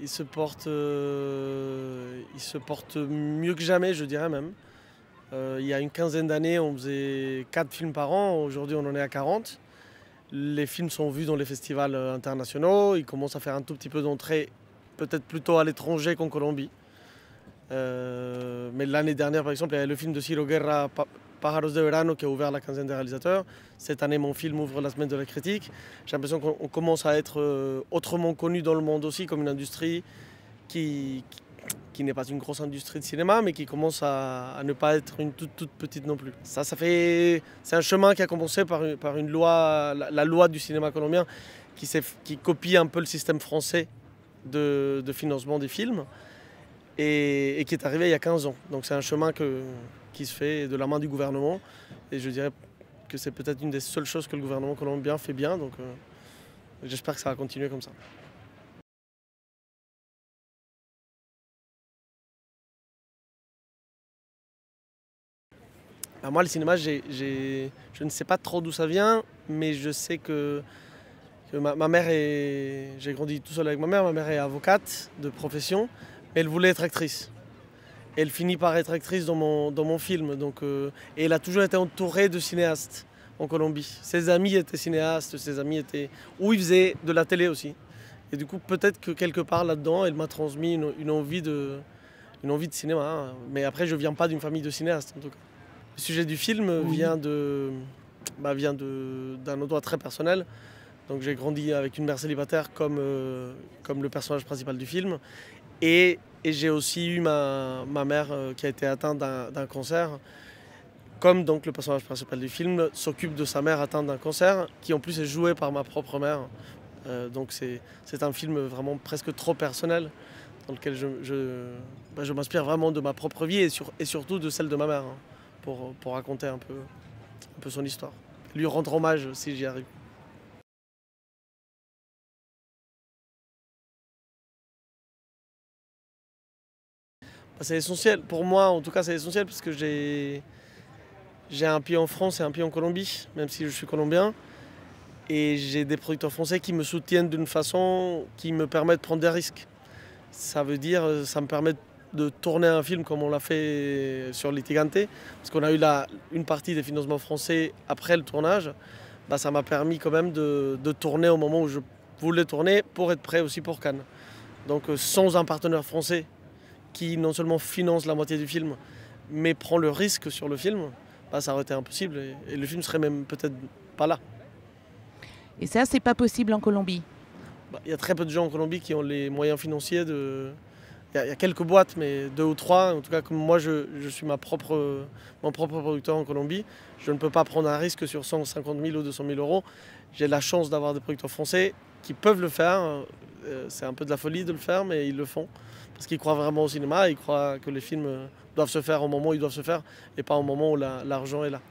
il se porte mieux que jamais, je dirais même. Il y a une quinzaine d'années, on faisait 4 films par an. Aujourd'hui, on en est à 40. Les films sont vus dans les festivals internationaux. Ils commencent à faire un tout petit peu d'entrée, peut-être plutôt à l'étranger qu'en Colombie. Mais l'année dernière, par exemple, il y avait le film de Ciro Guerra, Pájaros de Verano, qui a ouvert la quinzaine des réalisateurs. Cette année, mon film ouvre la semaine de la critique. J'ai l'impression qu'on commence à être autrement connu dans le monde aussi, comme une industrie qui n'est pas une grosse industrie de cinéma, mais qui commence à ne pas être une toute petite non plus. C'est un chemin qui a commencé par une loi, la loi du cinéma colombien, qui copie un peu le système français de financement des films et qui est arrivé il y a 15 ans. Donc c'est un chemin qui se fait de la main du gouvernement. Et je dirais que c'est peut-être une des seules choses que le gouvernement colombien fait bien. Donc j'espère que ça va continuer comme ça. Bah, moi, le cinéma, je ne sais pas trop d'où ça vient, mais je sais que ma mère est... J'ai grandi tout seul avec ma mère est avocate de profession, mais elle voulait être actrice. Elle finit par être actrice dans mon film. Et elle a toujours été entourée de cinéastes en Colombie. Ses amis étaient cinéastes, ses amis étaient... Ou ils faisaient de la télé aussi. Et du coup, peut-être que quelque part là-dedans, elle m'a transmis une envie de cinéma, hein. Mais après, je ne viens pas d'une famille de cinéastes, en tout cas. Le sujet du film vient d'un endroit très personnel. Donc j'ai grandi avec une mère célibataire comme le personnage principal du film. Et j'ai aussi eu ma mère qui a été atteinte d'un cancer. Comme donc le personnage principal du film s'occupe de sa mère atteinte d'un cancer, qui en plus est joué par ma propre mère. Donc c'est un film vraiment presque trop personnel, dans lequel je m'inspire vraiment de ma propre vie et surtout de celle de ma mère, hein, pour raconter un peu son histoire. Lui rendre hommage si j'y arrive. Bah, c'est essentiel, pour moi en tout cas c'est essentiel parce que j'ai un pied en France et un pied en Colombie, même si je suis colombien. Et j'ai des producteurs français qui me soutiennent d'une façon qui me permet de prendre des risques. Ça veut dire, ça me permet de tourner un film comme on l'a fait sur Litigante, parce qu'on a eu une partie des financements français après le tournage. Bah, ça m'a permis quand même de tourner au moment où je voulais tourner pour être prêt aussi pour Cannes. Donc sans un partenaire français qui non seulement finance la moitié du film, mais prend le risque sur le film, bah, ça aurait été impossible et le film serait même peut-être pas là. Et ça, c'est pas possible en Colombie. Bah, il y a très peu de gens en Colombie qui ont les moyens financiers de... Il y a quelques boîtes, mais 2 ou 3. En tout cas, comme moi, je suis mon propre producteur en Colombie. Je ne peux pas prendre un risque sur 150 000 ou 200 000 euros. J'ai la chance d'avoir des producteurs français qui peuvent le faire. C'est un peu de la folie de le faire, mais ils le font. Parce qu'ils croient vraiment au cinéma, ils croient que les films doivent se faire au moment où ils doivent se faire et pas au moment où l'argent est là.